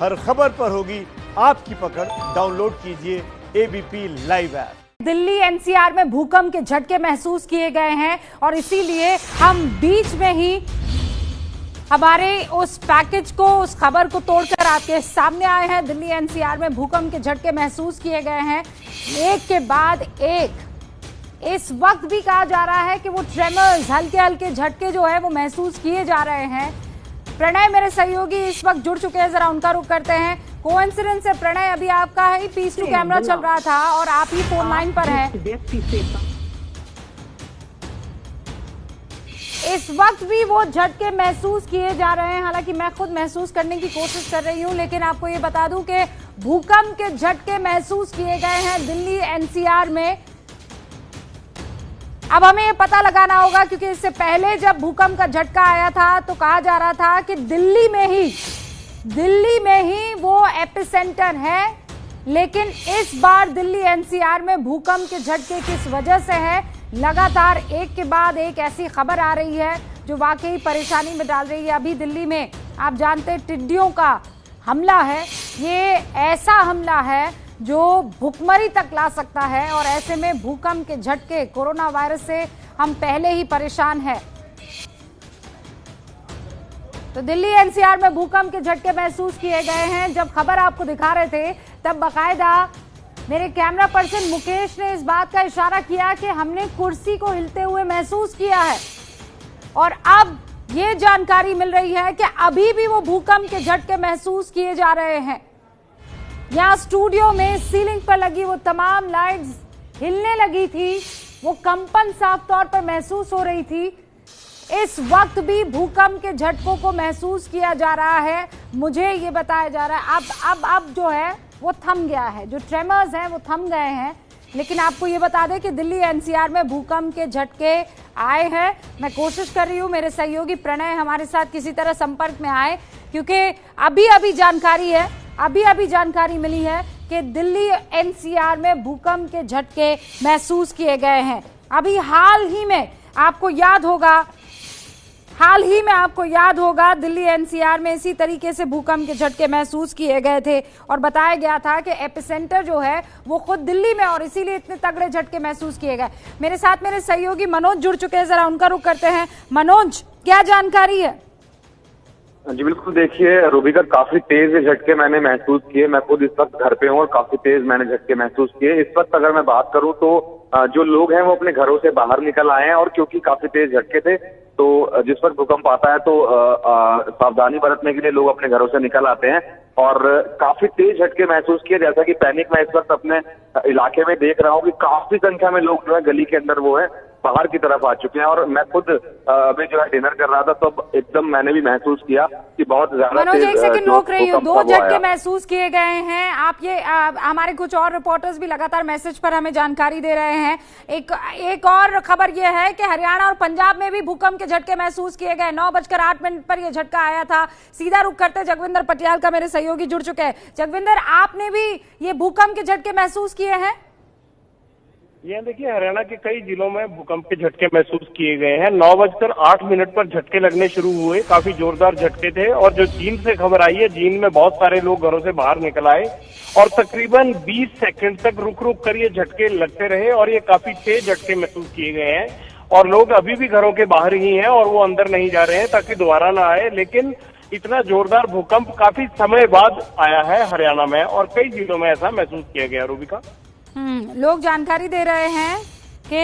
हर खबर पर होगी आपकी पकड़। डाउनलोड कीजिए ABP live app. Delhi NCR में भूकंप के झटके महसूस किए गए हैं और इसीलिए हम बीच में ही हमारे उस पैकेज को, उस खबर को तोड़कर आपके सामने आए हैं। दिल्ली एनसीआर में भूकंप के झटके महसूस किए गए हैं, एक के बाद एक। इस वक्त भी कहा जा रहा है कि वो ट्रेमर्स, हल्के हल्के झटके जो है वो महसूस किए जा रहे हैं। प्रणय मेरे सहयोगी इस वक्त जुड़ चुके हैं, जरा उनका रुख करते हैं। कोइंसिडेंस है प्रणय, अभी आपका ही पीस टू कैमरा चल रहा था और आप ही फोन लाइन पर हैं। इस वक्त भी वो झटके महसूस किए जा रहे हैं। हालांकि मैं खुद महसूस करने की कोशिश कर रही हूं, लेकिन आपको ये बता दूं कि भूकंप के झटके महसूस किए गए हैं दिल्ली एनसीआर में। अब हमें ये पता लगाना होगा, क्योंकि इससे पहले जब भूकंप का झटका आया था तो कहा जा रहा था कि दिल्ली में ही वो एपिसेंटर है, लेकिन इस बार दिल्ली एनसीआर में भूकंप के झटके किस वजह से है, लगातार एक के बाद एक ऐसी खबर आ रही है जो वाकई परेशानी में डाल रही है। अभी दिल्ली में आप जानते हैं टिड्डियों का हमला है, ये ऐसा हमला है जो भुखमरी तक ला सकता है, और ऐसे में भूकंप के झटके, कोरोना वायरस से हम पहले ही परेशान हैं। तो दिल्ली एनसीआर में भूकंप के झटके महसूस किए गए हैं। जब खबर आपको दिखा रहे थे तब बाकायदा मेरे कैमरा पर्सन मुकेश ने इस बात का इशारा किया कि हमने कुर्सी को हिलते हुए महसूस किया है, और अब ये जानकारी मिल रही है कि अभी भी वो भूकंप के झटके महसूस किए जा रहे हैं। यहाँ स्टूडियो में सीलिंग पर लगी वो तमाम लाइट्स हिलने लगी थी, वो कंपन साफ तौर पर महसूस हो रही थी। इस वक्त भी भूकंप के झटकों को महसूस किया जा रहा है। मुझे ये बताया जा रहा है अब जो है वो थम गया है, जो ट्रेमर्स हैं वो थम गए हैं। लेकिन आपको ये बता दें कि दिल्ली एनसीआर में भूकंप के झटके आए हैं। मैं कोशिश कर रही हूँ मेरे सहयोगी प्रणय हमारे साथ किसी तरह संपर्क में आए, क्योंकि अभी जानकारी मिली है कि दिल्ली एनसीआर में भूकंप के झटके महसूस किए गए हैं। अभी हाल ही में आपको याद होगा दिल्ली एनसीआर में इसी तरीके से भूकंप के झटके महसूस किए गए थे, और बताया गया था कि एपिसेंटर जो है वो खुद दिल्ली में, और इसीलिए इतने तगड़े झटके महसूस किए गए। मेरे साथ मेरे सहयोगी मनोज जुड़ चुके हैं, जरा उनका रुख करते हैं। मनोज, क्या जानकारी है? जी बिल्कुल, देखिए रूबिका, काफी तेज झटके मैंने महसूस किए। मैं खुद इस वक्त घर पे हूँ और काफी तेज मैंने झटके महसूस किए। इस वक्त अगर मैं बात करूँ तो जो लोग हैं वो अपने घरों से बाहर निकल आए हैं, और क्योंकि काफी तेज झटके थे तो जिस वक्त भूकंप आता है तो सावधानी बरतने के लिए लोग अपने घरों से निकल आते हैं, और काफी तेज झटके महसूस किए। जैसा कि पैनिक मैं इस वक्त अपने इलाके में देख रहा हूँ कि काफी संख्या में लोग जो है गली के अंदर वो है बाहर की तरफ आ चुके हैं, और मैं खुद अभी जो है डिनर कर रहा था तो एकदम मैंने भी महसूस किया कि बहुत ज्यादा। मनोज, एक सेकंड रोक रही हूँ। 2 झटके महसूस किए गए हैं। आप ये हमारे कुछ और रिपोर्टर्स भी लगातार मैसेज पर हमें जानकारी दे रहे हैं। एक और खबर ये है कि हरियाणा और पंजाब में भी भूकंप के झटके महसूस किए गए। 9:08 पर यह झटका आया था। सीधा रुख करते जगविंदर पटियाल का मेरे सहयोगी जुड़ चुके हैं। जगविंदर, आपने भी ये भूकंप के झटके महसूस किए हैं? ये देखिए, हरियाणा के कई जिलों में भूकंप के झटके महसूस किए गए हैं। 9:08 पर झटके लगने शुरू हुए, काफी जोरदार झटके थे। और जो जींद से खबर आई है, जींद में बहुत सारे लोग घरों से बाहर निकल आए और तकरीबन 20 सेकंड तक रुक रुक कर ये झटके लगते रहे, और ये काफी तेज झटके महसूस किए गए हैं। और लोग अभी भी घरों के बाहर ही हैं और वो अंदर नहीं जा रहे हैं ताकि दोबारा ना आए। लेकिन इतना जोरदार भूकंप काफी समय बाद आया है हरियाणा में, और कई जिलों में ऐसा महसूस किया गया। रूबिका, लोग जानकारी दे रहे हैं कि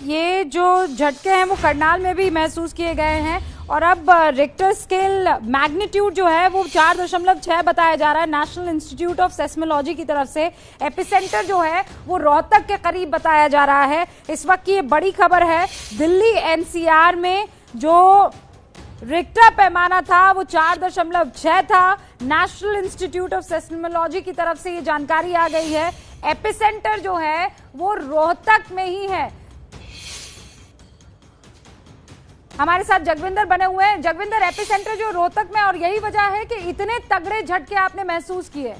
ये जो झटके हैं वो करनाल में भी महसूस किए गए हैं, और अब रिक्टर स्केल मैग्नीट्यूड जो है वो 4.6 बताया जा रहा है नेशनल इंस्टीट्यूट ऑफ सेस्मोलॉजी की तरफ से। एपिसेंटर जो है वो रोहतक के करीब बताया जा रहा है। इस वक्त की ये बड़ी खबर है। दिल्ली एनसीआर में जो रिक्टर पैमाना था वो 4.6 था। नेशनल इंस्टीट्यूट ऑफ सेस्मोलॉजी की तरफ से ये जानकारी आ गई है। एपिसेंटर जो है वो रोहतक में ही है। हमारे साथ जगविंदर बने हुए हैं। जगविंदर, एपिसेंटर जो रोहतक में, और यही वजह है कि इतने तगड़े झटके आपने महसूस किए?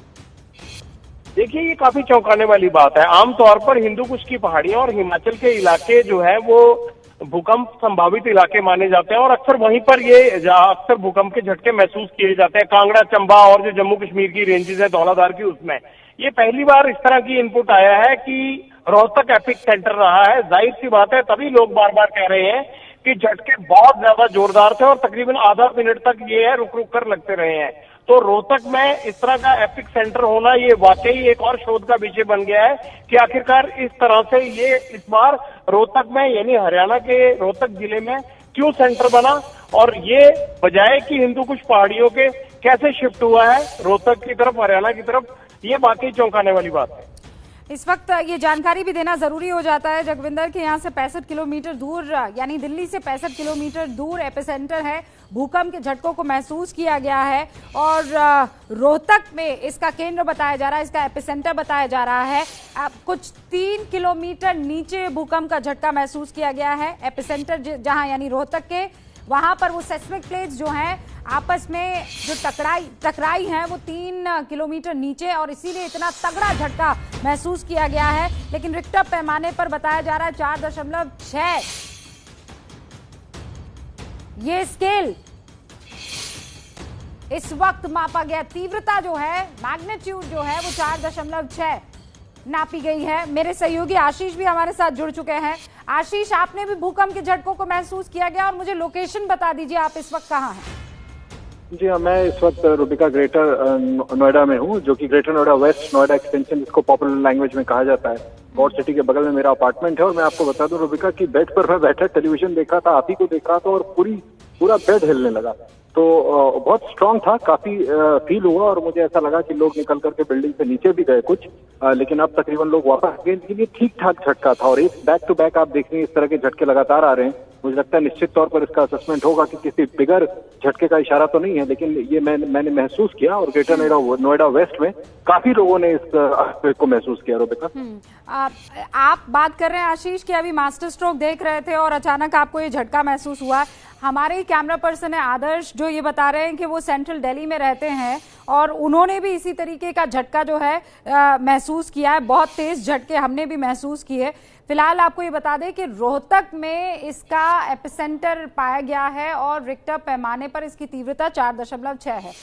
देखिए, ये काफी चौंकाने वाली बात है। आमतौर पर हिंदू कुश की पहाड़ियां और हिमाचल के इलाके जो है वो भूकंप संभावित इलाके माने जाते हैं और अक्सर वहीं पर ये जहाँ अक्सर भूकंप के झटके महसूस किए जाते हैं, कांगड़ा, चंबा और जो जम्मू कश्मीर की रेंजेस है धौलाधार की, उसमें ये पहली बार इस तरह की इनपुट आया है कि रोहतक एपिक सेंटर रहा है। जाहिर सी बात है, तभी लोग बार बार कह रहे हैं कि झटके बहुत ज्यादा जोरदार थे और तकरीबन आधा मिनट तक ये है रुक रुक कर लगते रहे हैं। तो रोहतक में इस तरह का एपिक सेंटर होना ये वाकई एक और शोध का विषय बन गया है कि आखिरकार इस तरह से ये इस बार रोहतक में यानी हरियाणा के रोहतक जिले में क्यों सेंटर बना और ये बजाय कि हिंदू कुछ पहाड़ियों के कैसे शिफ्ट हुआ है रोहतक की तरफ, हरियाणा की तरफ, ये वाकई चौंकाने वाली बात है। इस वक्त ये जानकारी भी देना जरूरी हो जाता है जगविंदर कि यहाँ से 65 किलोमीटर दूर यानी दिल्ली से 65 किलोमीटर दूर एपिसेंटर है। भूकंप के झटकों को महसूस किया गया है और रोहतक में इसका केंद्र बताया जा रहा है, इसका एपिसेंटर बताया जा रहा है। कुछ 3 किलोमीटर नीचे भूकंप का झटका महसूस किया गया है। एपिसेंटर जहां यानी रोहतक के वहां पर वो सेस्मिक प्लेट्स जो हैं आपस में जो टकराई हैं वो 3 किलोमीटर नीचे और इसीलिए इतना तगड़ा झटका महसूस किया गया है। लेकिन रिक्टर पैमाने पर बताया जा रहा है 4.6 ये स्केल इस वक्त मापा गया। तीव्रता जो है, मैग्नीट्यूड जो है वो 4.6 नापी गई है। मेरे सहयोगी आशीष भी हमारे साथ जुड़ चुके हैं। आशीष, आपने भी भूकंप के झटकों को महसूस किया गया और मुझे लोकेशन बता दीजिए, आप इस वक्त कहाँ हैं? जी हाँ, मैं इस वक्त रूबिका ग्रेटर नोएडा में हूँ, जो कि greater Noida west Noida extension जिसको पॉपुलर लैंग्वेज में कहा जाता है। पॉर्ट सिटी के बगल में मेरा अपार्टमेंट है और मैं आपको बता दूं रूबिका की बेड पर मैं बैठा टेलीविजन देखा था, आप ही को देख रहा था और पूरा बेड हिलने लगा। तो बहुत स्ट्रांग था, काफी फील हुआ और मुझे ऐसा लगा कि लोग निकल करके बिल्डिंग से नीचे भी गए कुछ, लेकिन अब तकरीबन लोग वापस गए। लेकिन ये ठीक ठाक झटका था और एक बैक टू बैक आप देख रहे हैं इस तरह के झटके लगातार आ रहे हैं। मुझे लगता है निश्चित तौर पर इसका असेसमेंट होगा कि किसी बिगर झटके का इशारा तो नहीं है, लेकिन ये मैंने महसूस किया और ग्रेटर नोएडा वेस्ट में काफी लोगों ने इस एस्पेक्ट को महसूस किया। रोबिका, आप बात कर रहे हैं आशीष कि अभी मास्टर स्ट्रोक देख रहे थे और अचानक आपको ये झटका महसूस हुआ। हमारे ही कैमरा पर्सन है आदर्श, जो ये बता रहे हैं कि वो सेंट्रल दिल्ली में रहते हैं और उन्होंने भी इसी तरीके का झटका जो है महसूस किया है। बहुत तेज झटके हमने भी महसूस किए। फिलहाल आपको ये बता दें कि रोहतक में इसका एपिसेंटर पाया गया है और रिक्टर पैमाने पर इसकी तीव्रता 4.6 है।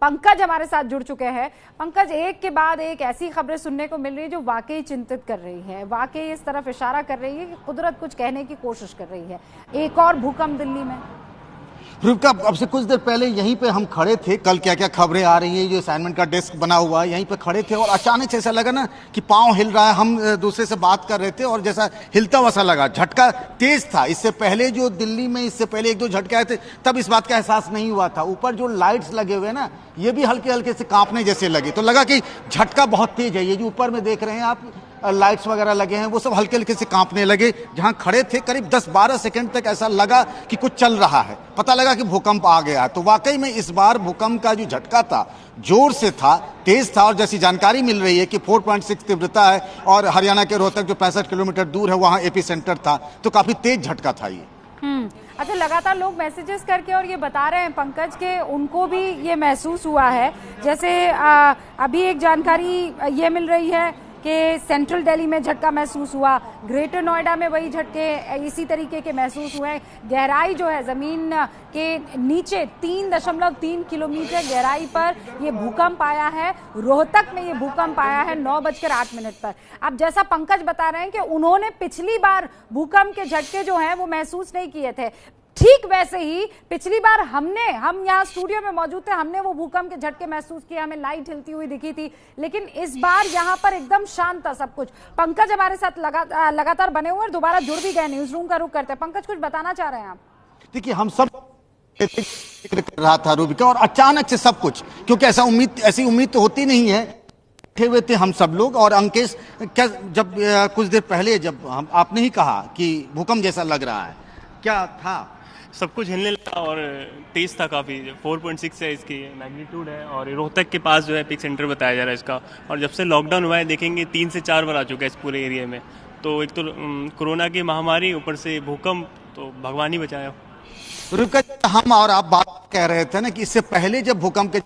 पंकज हमारे साथ जुड़ चुके हैं। पंकज, एक के बाद एक ऐसी खबरें सुनने को मिल रही है जो वाकई चिंतित कर रही है, वाकई इस तरफ इशारा कर रही है कि कुदरत कुछ कहने की कोशिश कर रही है। एक और भूकंप दिल्ली में। रूबिका, अब से कुछ देर पहले यहीं पे हम खड़े थे, कल क्या क्या खबरें आ रही है, जो असाइनमेंट का डेस्क बना हुआ है, यहीं पे खड़े थे और अचानक से ऐसा लगा ना कि पांव हिल रहा है। हम दूसरे से बात कर रहे थे और जैसा हिलता वैसा लगा। झटका तेज था। इससे पहले जो दिल्ली में इससे पहले 1-2 झटके आए थे, तब इस बात का एहसास नहीं हुआ था। ऊपर जो लाइट्स लगे हुए ना, ये भी हल्के हल्के से कांपने जैसे लगे, तो लगा कि झटका बहुत तेज है। ये जो ऊपर में देख रहे हैं आप लाइट्स वगैरह लगे हैं, वो सब हल्के हल्के से कांपने लगे। जहां खड़े थे करीब 10-12 सेकंड तक ऐसा लगा कि कुछ चल रहा है, पता लगा कि भूकंप आ गया। तो वाकई में इस बार भूकंप का जो झटका था जोर से था, तेज था और जैसी जानकारी मिल रही है कि 4.6 तीव्रता है और हरियाणा के रोहतक जो 65 किलोमीटर दूर है वहां एपी सेंटर था, तो काफी तेज झटका था ये। अच्छा, लगातार लोग मैसेजेस करके और ये बता रहे हैं पंकज के उनको भी ये महसूस हुआ है। जैसे अभी एक जानकारी ये मिल रही है कि सेंट्रल दिल्ली में झटका महसूस हुआ, ग्रेटर नोएडा में वही झटके इसी तरीके के महसूस हुए। गहराई जो है जमीन के नीचे 3.3 किलोमीटर गहराई पर ये भूकंप आया है। रोहतक में ये भूकंप आया है 9:08 पर। अब जैसा पंकज बता रहे हैं कि उन्होंने पिछली बार भूकंप के झटके जो हैं वो महसूस नहीं किए थे, ठीक वैसे ही पिछली बार हम यहाँ स्टूडियो में मौजूद थे, हमने वो भूकंप के झटके महसूस किए, हमें लाइट हिलती हुई दिखी थी, लेकिन इस बार यहाँ पर एकदम शांत था सब कुछ। पंकज हमारे साथ लगातार बने हुए और दोबारा जुड़ भी गए, न्यूज रूम का रुख करते हैं। पंकज, कुछ बताना चाह रहे हैं आप? देखिए, हम सब कर रहा था रूबिका और अचानक से सब कुछ, क्योंकि ऐसी उम्मीद तो होती नहीं है। बैठे हुए थे हम सब लोग और अंकेश, क्या जब कुछ देर पहले जब आपने ही कहा कि भूकंप जैसा लग रहा है, क्या था? सब कुछ हिलने लगा और तेज था काफ़ी। 4.6 है इसकी मैग्नीट्यूड है और रोहतक के पास जो है एपिक सेंटर बताया जा रहा है इसका। और जब से लॉकडाउन हुआ है देखेंगे 3 से 4 बार आ चुका है इस पूरे एरिया में। तो एक तो कोरोना की महामारी, ऊपर से भूकंप, तो भगवान ही बचाया। रुका, हम और आप बात कह रहे थे ना कि इससे पहले जब भूकंप के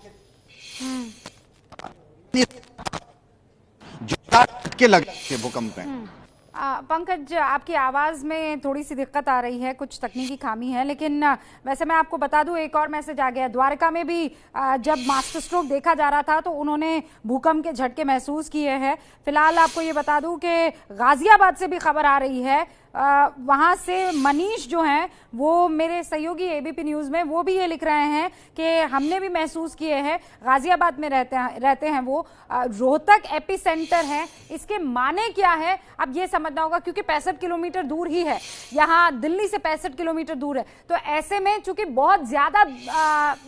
झटके लगे थे भूकंप में, पंकज, आपकी आवाज़ में थोड़ी सी दिक्कत आ रही है, कुछ तकनीकी खामी है, लेकिन वैसे मैं आपको बता दूं एक और मैसेज आ गया। द्वारका में भी जब मास्टर स्ट्रोक देखा जा रहा था तो उन्होंने भूकंप के झटके महसूस किए हैं। फिलहाल आपको ये बता दूं कि गाजियाबाद से भी खबर आ रही है, वहाँ से मनीष जो हैं वो मेरे सहयोगी एबीपी न्यूज़ में, वो भी ये लिख रहे हैं कि हमने भी महसूस किए हैं। गाजियाबाद में रहते हैं वो। रोहतक एपिसेंटर है, इसके माने क्या है अब ये समझना होगा, क्योंकि 65 किलोमीटर दूर ही है, यहाँ दिल्ली से 65 किलोमीटर दूर है। तो ऐसे में चूंकि बहुत ज्यादा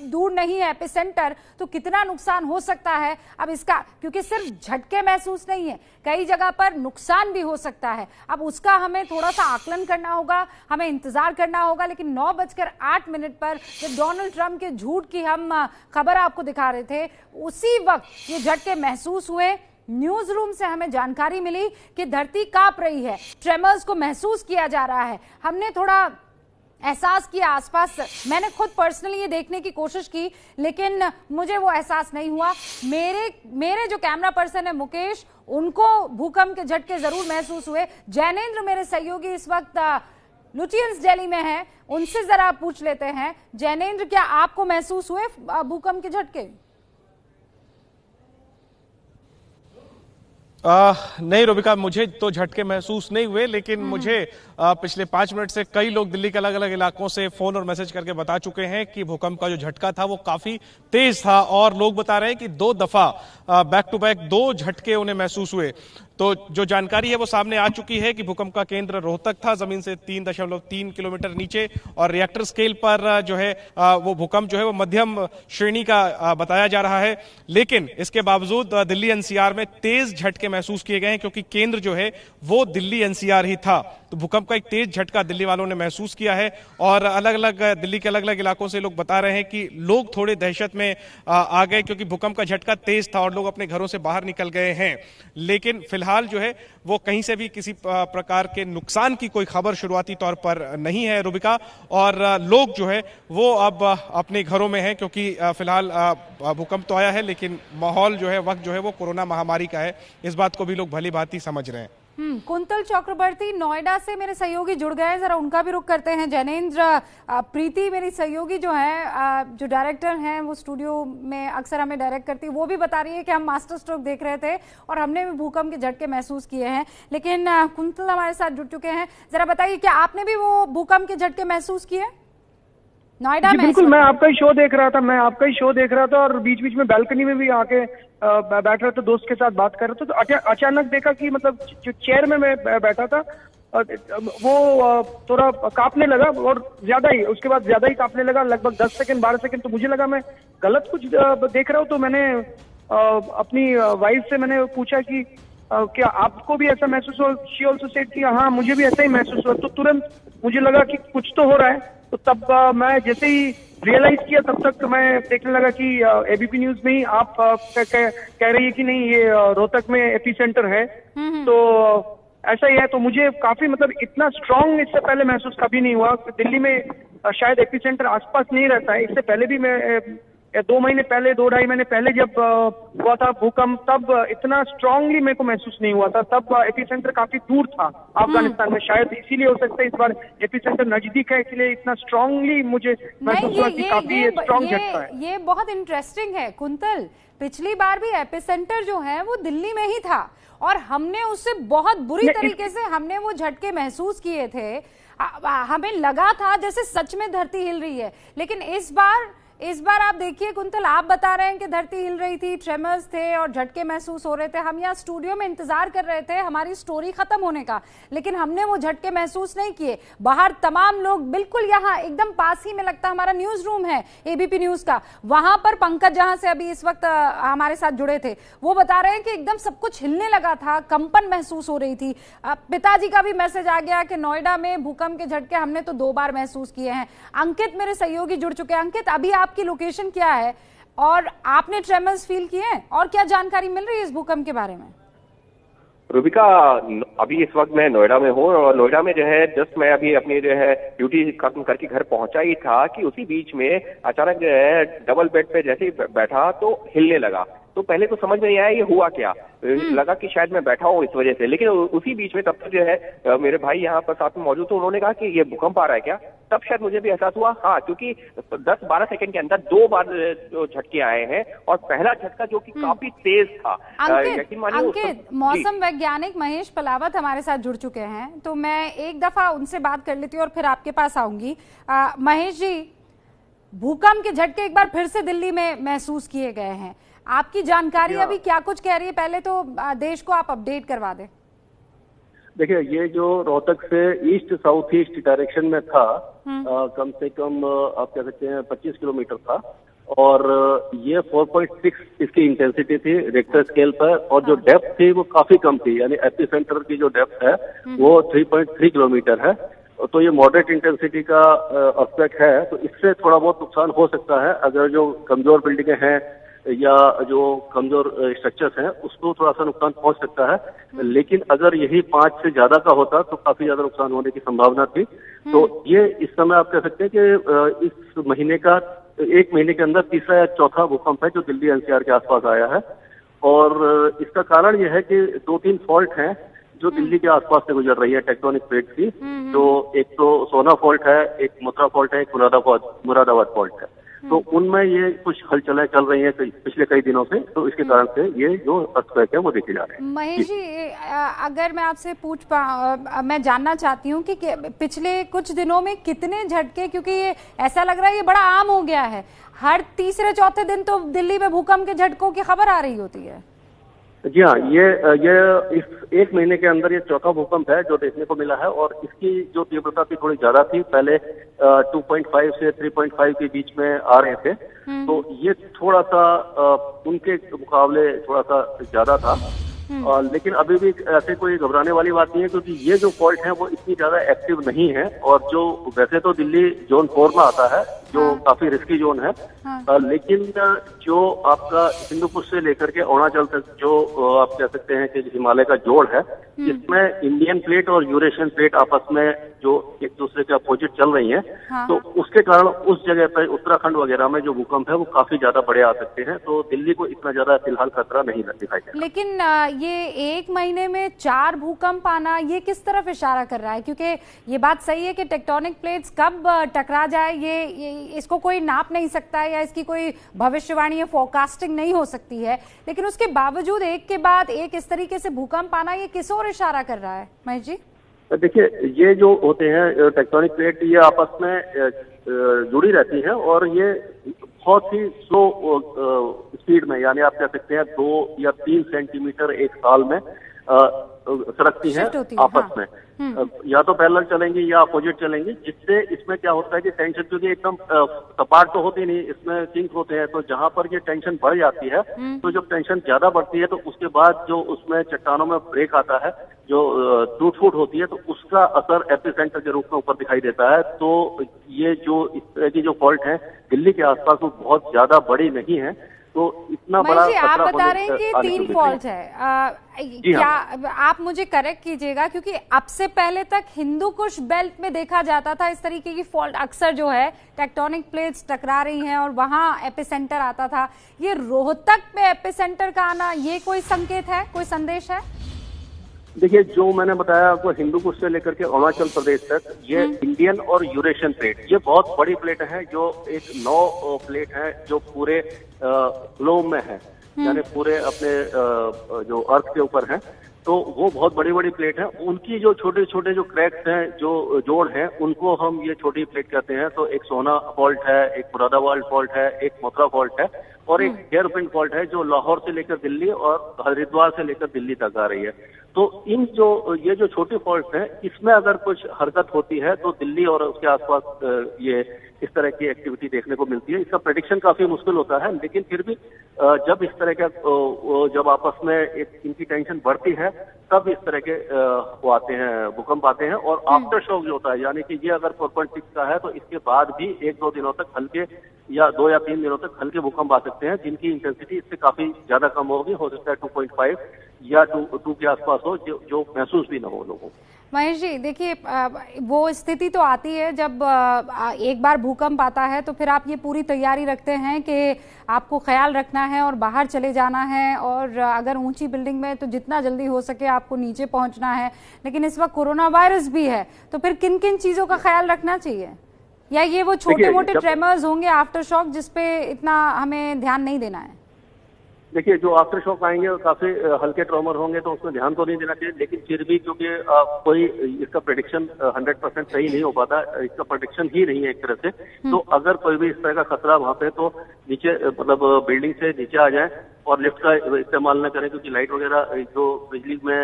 दूर नहीं है एपिसेंटर, तो कितना नुकसान हो सकता है अब इसका, क्योंकि सिर्फ झटके महसूस नहीं है, कई जगह पर नुकसान भी हो सकता है। अब उसका हमें थोड़ा सा आकलन करना होगा, हमें इंतजार करना होगा। लेकिन 9:08 पर जब डोनाल्ड ट्रंप के झूठ की हम खबर आपको दिखा रहे थे, उसी वक्त ये झटके महसूस हुए। न्यूज रूम से हमें जानकारी मिली कि धरती कांप रही है, ट्रेमर्स को महसूस किया जा रहा है। हमने थोड़ा एहसास किया आसपास, मैंने खुद पर्सनली ये देखने की कोशिश की, लेकिन मुझे वो एहसास नहीं हुआ। मेरे जो कैमरा पर्सन है मुकेश, उनको भूकंप के झटके जरूर महसूस हुए। जैनेंद्र मेरे सहयोगी इस वक्त लुटियंस दिल्ली में हैं, उनसे जरा पूछ लेते हैं। जैनेंद्र, क्या आपको महसूस हुए भूकंप के झटके? नहीं रूबिका, मुझे तो झटके महसूस नहीं हुए, लेकिन मुझे पिछले 5 मिनट से कई लोग दिल्ली के अलग अलग इलाकों से फोन और मैसेज करके बता चुके हैं कि भूकंप का जो झटका था वो काफी तेज था, और लोग बता रहे हैं कि 2 दफा बैक टू बैक 2 झटके उन्हें महसूस हुए। तो जो जानकारी है वो सामने आ चुकी है कि भूकंप का केंद्र रोहतक था, जमीन से 3.3 किलोमीटर नीचे, और रिएक्टर स्केल पर जो है वो भूकंप जो है वो मध्यम श्रेणी का बताया जा रहा है। लेकिन इसके बावजूद दिल्ली एनसीआर में तेज झटके महसूस किए गए हैं, क्योंकि केंद्र जो है वो दिल्ली एनसीआर ही था। तो भूकंप का एक तेज झटका दिल्ली वालों ने महसूस किया है, और अलग अलग दिल्ली के अलग अलग इलाकों से लोग बता रहे हैं कि लोग थोड़े दहशत में आ गए, क्योंकि भूकंप का झटका तेज था और लोग अपने घरों से बाहर निकल गए हैं। लेकिन फिलहाल जो है वो कहीं से भी किसी प्रकार के नुकसान की कोई खबर शुरुआती तौर पर नहीं है रूबिका, और लोग जो है वो अब अपने घरों में हैं, क्योंकि फिलहाल भूकंप तो आया है, लेकिन माहौल जो है, वक्त जो है वो कोरोना महामारी का है। इस बात को भी लोग भली भांति समझ रहे हैं। कुंतल चक्रवर्ती नोएडा से मेरे सहयोगी जुड़ गए, जरा उनका भी रुख करते हैं। जैनेंद्र, प्रीति मेरी सहयोगी जो है, जो डायरेक्टर हैं, वो स्टूडियो में अक्सर हमें डायरेक्ट करती है, वो भी बता रही है कि हम मास्टर स्ट्रोक देख रहे थे और हमने भी भूकंप के झटके महसूस किए हैं। लेकिन कुंतल हमारे साथ जुड़ चुके हैं, जरा बताइए क्या आपने भी वो भूकंप के झटके महसूस किए नोएडा में? बिल्कुल, मैं आपका ही शो देख रहा था और बीच बीच में बालकनी में भी आके बैठ रहा था, दोस्त के साथ बात कर रहा था। तो अचानक देखा कि मतलब जो चेयर में मैं बैठा था वो थोड़ा कांपने लगा, और ज्यादा ही, उसके बाद ज्यादा ही कांपने लगा, लगभग 10 सेकंड 12 सेकंड। तो मुझे लगा मैं गलत कुछ देख रहा हूँ। तो मैंने अपनी वाइफ से मैंने पूछा कि क्या आपको भी ऐसा महसूस हो? शी ऑल्सो सेड कि हाँ, मुझे भी ऐसा ही महसूस हुआ। तो तुरंत मुझे लगा कि कुछ तो हो रहा है। तो तब मैं जैसे ही रियलाइज किया, तब तक मैं देखने लगा कि एबीपी न्यूज में ही आप कह रही है कि नहीं, ये रोहतक में एपिसेंटर है। तो ऐसा ही है। तो मुझे काफी, मतलब इतना स्ट्रांग इससे पहले महसूस कभी नहीं हुआ। दिल्ली में शायद एपिसेंटर आसपास नहीं रहता है। इससे पहले भी मैं 2 महीने पहले, 2-2.5 महीने पहले जब हुआ था भूकंप, तब इतना स्ट्रांगली मेरे को महसूस नहीं हुआ था। तब एपिसेंटर काफी दूर था अफगानिस्तान में, शायद इसीलिए हो सकता है इस बार एपिसेंटर नजदीक है, इसलिए इतना स्ट्रांगली मुझे महसूस हुआ कि काफी स्ट्रांग झटका है। ये बहुत इंटरेस्टिंग है कुंतल। पिछली बार भी एपिसेंटर जो है वो दिल्ली में ही था, और हमने उससे बहुत बुरी तरीके से हमने वो झटके महसूस किए थे। हमें लगा था जैसे सच में धरती हिल रही है। लेकिन इस बार आप देखिए कुंतल, आप बता रहे हैं कि धरती हिल रही थी, ट्रेमर्स थे और झटके महसूस हो रहे थे। हम यहाँ स्टूडियो में इंतजार कर रहे थे हमारी स्टोरी खत्म होने का, लेकिन हमने वो झटके महसूस नहीं किए। बाहर तमाम लोग, बिल्कुल यहाँ एकदम पास ही में लगता हमारा न्यूज रूम है एबीपी न्यूज का, वहां पर पंकज जहां से अभी इस वक्त हमारे साथ जुड़े थे, वो बता रहे हैं कि एकदम सब कुछ हिलने लगा था, कंपन महसूस हो रही थी। पिताजी का भी मैसेज आ गया कि नोएडा में भूकंप के झटके हमने तो 2 बार महसूस किए हैं। अंकित मेरे सहयोगी जुड़ चुके हैं। अंकित, अभी आपकी लोकेशन क्या है और आपने ट्रेमर्स फील किए हैं, और क्या जानकारी मिल रही है इस भूकंप के बारे में? रूबिका, अभी इस वक्त मैं नोएडा में हूँ, और नोएडा में जो है जस्ट मैं अभी अपनी जो है ड्यूटी खत्म करके घर पहुंचा ही था कि उसी बीच में अचानक जो है डबल बेड पे जैसे ही बैठा तो हिलने लगा। तो पहले तो समझ में नहीं आया ये हुआ क्या, लगा कि शायद मैं बैठा हूँ इस वजह से। लेकिन उसी बीच में तब तक जो है मेरे भाई यहाँ पर साथ में मौजूद थे, उन्होंने कहा कि ये भूकंप आ रहा है क्या। तब शायद मुझे भी एहसास हुआ, हाँ, क्योंकि 10-12 सेकंड के अंदर 2 बार जो झटके आए हैं और पहला झटका जो कि काफी तेज था। अंकित, मौसम वैज्ञानिक महेश पलावत हमारे साथ जुड़ चुके हैं, तो मैं एक दफा उनसे बात कर लेती हूँ और फिर आपके पास आऊंगी। महेश जी, भूकंप के झटके एक बार फिर से दिल्ली में महसूस किए गए हैं, आपकी जानकारी अभी क्या कुछ कह रही है? पहले तो देश को आप अपडेट करवा दें। देखिए, ये जो रोहतक से ईस्ट साउथ ईस्ट डायरेक्शन में था, कम से कम आप कह सकते हैं 25 किलोमीटर था, और ये 4.6 इसकी इंटेंसिटी थी रिक्टर स्केल पर, और जो डेप्थ थी वो काफी कम थी, यानी एपिसेंटर की जो डेप्थ है वो 3.3 किलोमीटर है। तो ये मॉडरेट इंटेंसिटी का एस्पेक्ट है, तो इससे थोड़ा बहुत नुकसान हो सकता है अगर जो कमजोर बिल्डिंगें हैं या जो कमजोर स्ट्रक्चर्स हैं उसको थोड़ा सा नुकसान पहुंच सकता है। लेकिन अगर यही 5 से ज्यादा का होता तो काफी ज्यादा नुकसान होने की संभावना थी। तो ये इस समय आप कह सकते हैं कि इस महीने का 1 महीने के अंदर तीसरा या चौथा भूकंप है जो दिल्ली एनसीआर के आसपास आया है, और इसका कारण यह है कि 2-3 फॉल्ट हैं जो दिल्ली के आसपास से गुजर रही है टेक्टोनिक प्लेट की। तो एक तो सोना फॉल्ट है, एक मथुरा फॉल्ट है, एक मुरादाबाद फॉल्ट है। तो उनमें ये कुछ हलचलें चल रही हैं पिछले कई दिनों से, तो इसके कारण से ये जो अर्थक्वेक है वो देखे जा रहे हैं। महेश जी, अगर मैं आपसे मैं जानना चाहती हूँ कि पिछले कुछ दिनों में कितने झटके, क्योंकि ये ऐसा लग रहा है ये बड़ा आम हो गया है, हर तीसरे चौथे दिन तो दिल्ली में भूकंप के झटकों की खबर आ रही होती है। जी हाँ, ये इस 1 महीने के अंदर ये चौथा भूकंप है जो देखने को मिला है, और इसकी जो तीव्रता थी थोड़ी ज्यादा थी। पहले 2.5 से 3.5 के बीच में आ रहे थे, तो ये थोड़ा सा उनके मुकाबले थोड़ा सा ज्यादा था। लेकिन अभी भी ऐसे कोई घबराने वाली बात नहीं है, क्योंकि ये जो फॉल्ट है वो इतनी ज्यादा एक्टिव नहीं है, और जो वैसे तो दिल्ली जोन 4 में आता है जो काफी रिस्की जोन है, लेकिन जो आपका हिंदूकुश से लेकर के अरुणाचल तक जो आप कह सकते हैं कि हिमालय का जोड़ है, जिसमें इंडियन प्लेट और यूरेशियन प्लेट आपस में जो एक दूसरे के अपोजिट चल रही हैं, तो उसके कारण उस जगह पर उत्तराखंड वगैरह में जो भूकंप है वो काफी ज्यादा बड़े आ सकते हैं। तो दिल्ली को इतना ज्यादा फिलहाल खतरा नहीं दिखाई देता। लेकिन ये 1 महीने में 4 भूकंप आना, ये किस तरफ इशारा कर रहा है? क्योंकि ये बात सही है कि टेक्टोनिक प्लेट्स कब टकरा जाए ये इसको कोई नाप नहीं सकता है, या इसकी कोई भविष्यवाणी या फोरकास्टिंग नहीं हो सकती है, लेकिन उसके बावजूद एक के बाद एक इस तरीके से भूकंप आना, ये किस ओर इशारा कर रहा है महेश जी? देखिए, ये जो होते हैं टेक्टोनिक प्लेट, ये आपस में जुड़ी रहती हैं, और ये बहुत ही स्लो स्पीड में, यानी आप कह सकते हैं 2 या 3 सेंटीमीटर एक साल में सरकती हैं आपस में। या तो पैरेलल चलेंगी या अपोजिट चलेंगी, जिससे इसमें क्या होता है कि टेंशन, क्योंकि एकदम सपाट तो होती नहीं, इसमें सिंक होते हैं, तो जहां पर ये टेंशन बढ़ जाती है, तो जब टेंशन ज्यादा बढ़ती है तो उसके बाद जो उसमें चट्टानों में ब्रेक आता है, जो टूट फूट होती है, तो उसका असर एपिसेंटर के रूप में ऊपर दिखाई देता है। तो ये जो इस तरह की जो फॉल्ट है दिल्ली के आसपास वो बहुत ज्यादा बड़ी नहीं है, तो इतना बड़ा आप बता रहे हैं कि 3 फॉल्ट है, क्या आप मुझे करेक्ट कीजिएगा, क्योंकि अब से पहले तक हिंदूकुश बेल्ट में देखा जाता था इस तरीके की फॉल्ट, अक्सर जो है टेक्टोनिक प्लेट्स टकरा रही हैं और वहां एपिसेंटर आता था। ये रोहतक में एपिसेंटर का आना, ये कोई संकेत है, कोई संदेश है? देखिए, जो मैंने बताया आपको, हिंदूकुश से लेकर के अरुणाचल प्रदेश तक, ये इंडियन और यूरेशियन प्लेट, ये बहुत बड़ी प्लेट है, जो एक 9 प्लेट है जो पूरे ग्लोब में है, यानी पूरे अपने जो अर्थ के ऊपर है, तो वो बहुत बड़ी बड़ी प्लेट है। उनकी जो छोटे छोटे जो क्रैक्स हैं, जो जोड़ हैं, उनको हम ये छोटी प्लेट कहते हैं। तो एक सोना फॉल्ट है, एक मुरादाबाद फॉल्ट है, एक मथुरा फॉल्ट है, और एक हेयरपिन फॉल्ट है जो लाहौर से लेकर दिल्ली और हरिद्वार से लेकर दिल्ली तक आ रही है। तो ये जो छोटी फॉल्ट है, इसमें अगर कुछ हरकत होती है तो दिल्ली और उसके आसपास ये इस तरह की एक्टिविटी देखने को मिलती है। इसका प्रेडिक्शन काफी मुश्किल होता है, लेकिन फिर भी जब इस तरह का जब आपस में इनकी टेंशन बढ़ती है, तब इस तरह के वो आते हैं, भूकंप आते हैं। और आफ्टर शॉक जो होता है, यानी कि ये अगर 4.6 का है तो इसके बाद भी 1-2 दिनों तक हल्के, या 2 या 3 दिनों तक हल्के भूकंप आ सकते हैं, जिनकी इंटेंसिटी इससे काफी ज्यादा कम होगी, हो सकता है 2.5 या 2 के आसपास हो, जो महसूस भी ना हो लोगों को। महेश जी देखिए, वो स्थिति तो आती है जब एक बार भूकंप आता है तो फिर आप ये पूरी तैयारी रखते हैं कि आपको ख्याल रखना है और बाहर चले जाना है, और अगर ऊंची बिल्डिंग में तो जितना जल्दी हो सके आपको नीचे पहुंचना है। लेकिन इस वक्त कोरोना वायरस भी है, तो फिर किन किन चीज़ों का ख्याल रखना चाहिए? या ये वो छोटे मोटे ट्रेमर्स होंगे, आफ्टर शॉक, जिसपे इतना हमें ध्यान नहीं देना है? देखिए, जो आफ्टर शॉक आएंगे वो काफी हल्के ट्रॉमर होंगे, तो उसमें ध्यान तो नहीं देना चाहिए। लेकिन फिर भी क्योंकि कोई इसका प्रेडिक्शन 100% सही नहीं हो पाता, इसका प्रेडिक्शन ही नहीं है एक तरह से, तो अगर कोई भी इस तरह का खतरा वहां पे, तो नीचे मतलब बिल्डिंग से नीचे आ जाए और लिफ्ट का इस्तेमाल न करें, क्योंकि लाइट वगैरह जो बिजली में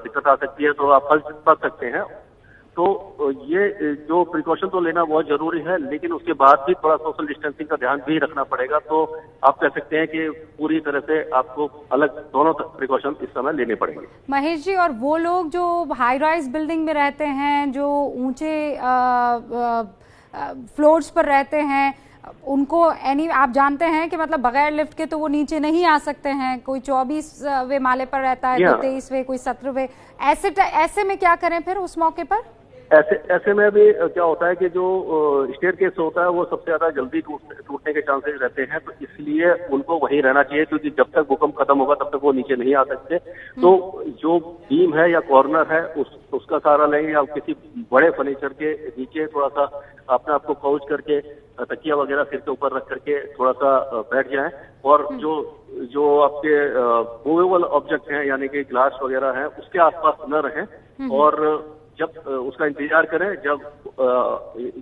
दिक्कत आ सकती है, तो आप फंस सकते हैं। तो ये जो प्रिकॉशन तो लेना बहुत जरूरी है, लेकिन उसके बाद भी थोड़ा सोशल डिस्टेंसिंग का ध्यान भी रखना पड़ेगा। तो आप कह सकते हैं कि पूरी तरह से आपको अलग दोनों प्रिकॉशन इस समय लेने पड़ेंगे। महेश जी, और वो लोग जो हाई राइज बिल्डिंग में रहते हैं, जो ऊंचे फ्लोर्स पर रहते हैं, उनको आप जानते हैं कि मतलब बगैर लिफ्ट के तो वो नीचे नहीं आ सकते हैं। कोई 24वें माले पर रहता है, कोई 23वें, कोई 17वें। ऐसे में क्या करें फिर उस मौके पर? ऐसे में भी क्या होता है कि जो स्टेयरकेस होता है वो सबसे ज्यादा जल्दी टूटने के चांसेस रहते हैं, तो इसलिए उनको वहीं रहना चाहिए, क्योंकि जब तक भूकंप खत्म होगा तब तक वो नीचे नहीं आ सकते। तो जो बीम है या कॉर्नर है उसका सहारा लेंगे, या किसी बड़े फर्नीचर के नीचे थोड़ा सा अपने आप को काउच करके तकिया वगैरह सिर के ऊपर रख करके थोड़ा सा बैठ जाएं, और जो आपके मूवेबल ऑब्जेक्ट हैं यानी कि ग्लास वगैरह हैं उसके आसपास न रहें, और जब उसका इंतजार करें, जब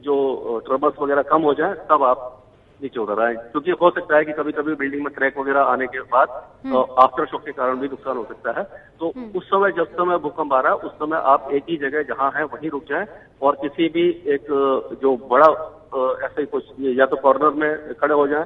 जो ट्रबल्स वगैरह कम हो जाए तब आप नीचे उतर आए, क्योंकि हो सकता है कि कभी कभी बिल्डिंग में क्रैक वगैरह आने के बाद आफ्टर शॉक के कारण भी नुकसान हो सकता है। तो उस समय जब समय भूकंप आ रहा है उस समय आप एक ही जगह जहां है वहीं रुक जाएं, और किसी भी एक जो बड़ा ऐसे कुछ या तो कॉर्नर में खड़े हो जाएं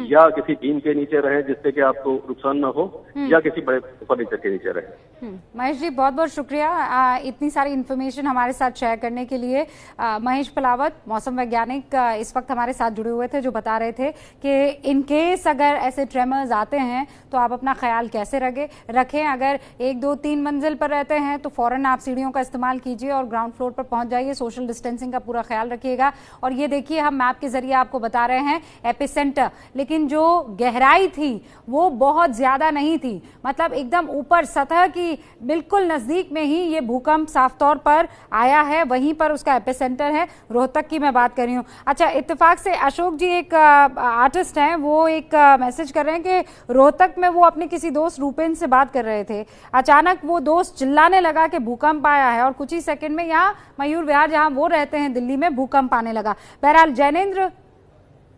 या किसी बीम के नीचे रहें जिससे कि आपको नुकसान ना हो, या किसी बड़े फर्नीचर के नीचे रहें। महेश जी, बहुत बहुत शुक्रिया इतनी सारी इन्फॉर्मेशन हमारे साथ शेयर करने के लिए। महेश पलावत, मौसम वैज्ञानिक, इस वक्त हमारे साथ जुड़े हुए थे, जो बता रहे थे कि इन केस अगर ऐसे ट्रेमर्स आते हैं तो आप अपना ख्याल कैसे रखें। अगर 1, 2, 3 मंजिल पर रहते हैं तो फौरन आप सीढ़ियों का इस्तेमाल कीजिए और ग्राउंड फ्लोर पर पहुंच जाइए। सोशल डिस्टेंसिंग का पूरा ख्याल रखिएगा। और ये देखिए, हम मैप के जरिए आपको बता रहे हैं एपिसेंटर, लेकिन जो गहराई थी वो बहुत ज्यादा नहीं थी, मतलब एकदम ऊपर सतह की बिल्कुल नजदीक में ही ये भूकंप साफ तौर पर आया है, वहीं पर उसका एपिसेंटर है। रोहतक की मैं बात कर रही हूँ। अच्छा, इत्तेफाक से अशोक जी एक आर्टिस्ट हैं, वो एक मैसेज कर रहे हैं कि रोहतक में वो अपने किसी दोस्त रूपेन से बात कर रहे थे, अचानक वो दोस्त चिल्लाने लगा कि भूकंप आया है, और कुछ ही सेकंड में यहाँ मयूर विहार जहाँ वो रहते हैं दिल्ली में भूकंप आने लगा। बहरहाल जैनेंद्र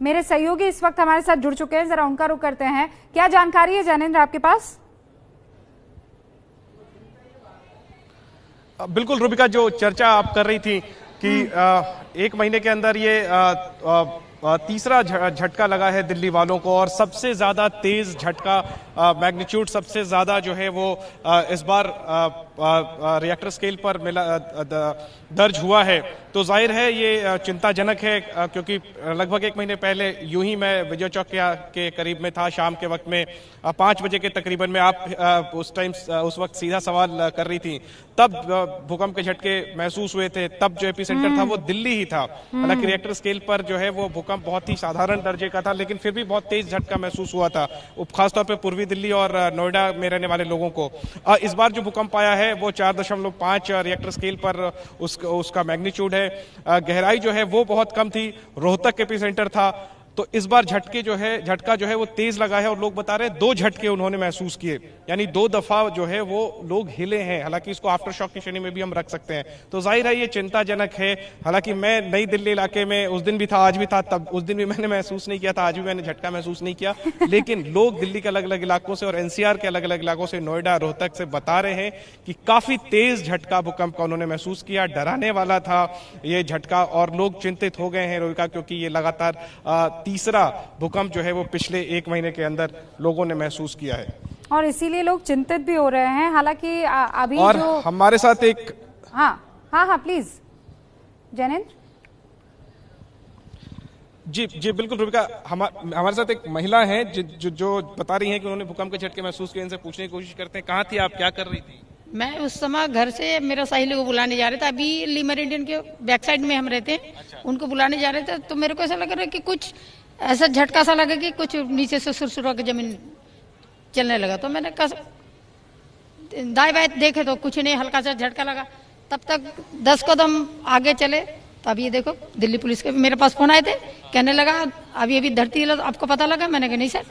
मेरे सहयोगी इस वक्त हमारे साथ जुड़ चुके हैं, जरा उनका रुख करते हैं। क्या जानकारी है जैनेंद्र आपके पास? बिल्कुल रूबिका, जो चर्चा आप कर रही थी कि 1 महीने के अंदर ये तीसरा झटका लगा है दिल्ली वालों को, और सबसे ज्यादा तेज झटका मैग्नीट्यूड सबसे ज्यादा जो है वो इस बार रिएक्टर स्केल पर दर्ज हुआ है। तो जाहिर है ये चिंताजनक है, क्योंकि लगभग 1 महीने पहले यूं ही मैं विजय चौक के करीब में था, शाम के वक्त में 5 बजे के तकरीबन में, आप उस वक्त सीधा सवाल कर रही थी, तब भूकंप के झटके महसूस हुए थे। तब जो एपिसेंटर था वो दिल्ली ही था। हालांकि रिएक्टर स्केल पर जो है वो भूकंप बहुत ही साधारण दर्जे का था, लेकिन फिर भी बहुत तेज झटका महसूस हुआ था, खासतौर पर पूर्वी दिल्ली और नोएडा में रहने वाले लोगों को। इस बार जो भूकंप आया है वो 4.5 रिएक्टर स्केल पर उसका मैग्नीट्यूड है। गहराई जो है वो बहुत कम थी, रोहतक एपिसेंटर था। तो इस बार झटका जो है वो तेज लगा है, और लोग बता रहे हैं 2 झटके उन्होंने महसूस किए, यानी 2 दफा जो है वो लोग हिले हैं। हालांकि इसको आफ्टर शॉक की श्रेणी में भी हम रख सकते हैं। तो जाहिर है ये चिंताजनक है। हालांकि मैं नई दिल्ली इलाके में उस दिन भी था, आज भी था, तब उस दिन भी मैंने महसूस नहीं किया था, आज भी मैंने झटका महसूस नहीं किया। लेकिन लोग दिल्ली के अलग अलग इलाकों से और एनसीआर के अलग अलग इलाकों से, नोएडा, रोहतक से बता रहे हैं कि काफी तेज झटका भूकंप का उन्होंने महसूस किया। डराने वाला था ये झटका, और लोग चिंतित हो गए हैं रोहिका, क्योंकि ये लगातार तीसरा भूकंप जो है वो पिछले 1 महीने के अंदर लोगों ने महसूस किया है, और इसीलिए लोग चिंतित भी हो रहे हैं। हालांकि अभी और जो हमारे साथ एक हाँ प्लीज जैनेंद्र। जी बिल्कुल रूबिका, हमारे साथ एक महिला है जो बता रही हैं कि उन्होंने भूकंप के झटके महसूस किए। इनसे पूछने की कोशिश करते हैं, कहाँ थी आप, क्या कर रही थी? मैं उस समय घर से मेरा सहेली को बुलाने जा रहे थे। अभी ली मेरिडियन के बैक साइड में हम रहते हैं। अच्छा। उनको बुलाने जा रहे थे तो मेरे को ऐसा लग रहा है कि कुछ ऐसा झटका सा लगा कि कुछ नीचे से सुरसुरा के जमीन चलने लगा। तो मैंने दाएं बाएं देखे तो कुछ नहीं, हल्का सा झटका लगा। तब तक 10 कदम आगे चले तब ये देखो दिल्ली पुलिस के मेरे पास फोन आए थे, कहने लगा अभी धरती हिला, आपको पता लगा? मैंने कहा नहीं सर,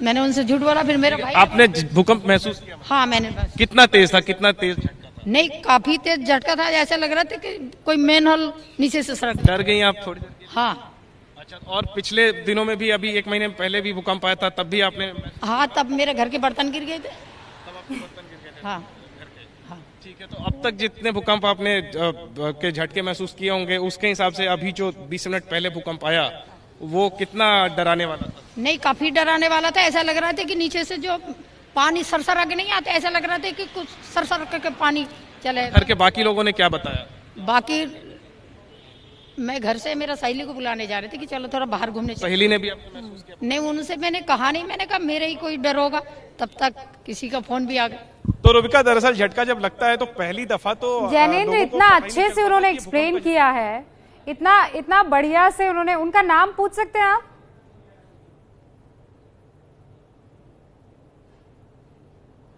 मैंने उनसे झूठ बोला। फिर मेरा भाई, आपने भूकंप महसूस किया? हाँ मैंने। कितना तेज था, कितना तेज झटका था? नहीं, काफी तेज झटका था। ऐसा लग रहा था कि कोई मेन हॉल नीचे से सड़क। डर गई आप थोड़ी देर? हाँ। अच्छा, और पिछले दिनों में भी, अभी 1 महीने पहले भी भूकंप आया था, तब भी आपने? हाँ, तब मेरे घर के बर्तन गिर गए थे। तब आपके बर्तन गिर गए थे? हाँ। ठीक है, तो अब तक जितने भूकंप आपने के झटके महसूस किए होंगे, उसके हिसाब से अभी जो 20 मिनट पहले भूकंप आया वो कितना डराने वाला था? नहीं, काफी डराने वाला था। ऐसा लग रहा था कि नीचे से जो पानी सरसर आके नहीं आता, ऐसा लग रहा था कि कुछ सरसर करके पानी चले। घर के बाकी लोगों ने क्या बताया? बाकी मैं घर से मेरा सहेली को बुलाने जा रहे थे कि चलो थोड़ा बाहर घूमने। सहेली ने भी आपको महसूस किया? नहीं, उनसे मैंने कहा नहीं, मैंने कहा मेरे ही कोई डर होगा। तब तक किसी का फोन भी आ गया। तो रूबिका, दरअसल झटका जब लगता है तो पहली दफा तो जैनेंद्र इतना अच्छे से उन्होंने एक्सप्लेन किया है, इतना बढ़िया से उन्होंने। उनका नाम पूछ सकते हैं आप?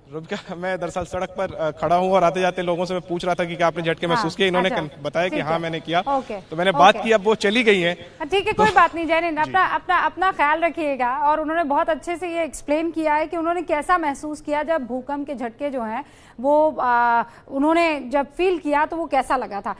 रूबिका, मैं दरअसल सड़क पर खड़ा हूँ और आते जाते लोगों से मैं पूछ रहा था कि क्या आपने झटके महसूस किए। इन्होंने बताया कि हाँ मैंने किया। तो मैंने बात की, अब वो चली गई है। ठीक है, कोई बात नहीं जैनेंद्र, अपना ख्याल रखिएगा। और उन्होंने बहुत अच्छे से ये एक्सप्लेन किया है कि उन्होंने कैसा महसूस किया जब भूकंप के झटके जो हैं वो उन्होंने जब फील किया तो वो कैसा लगा था।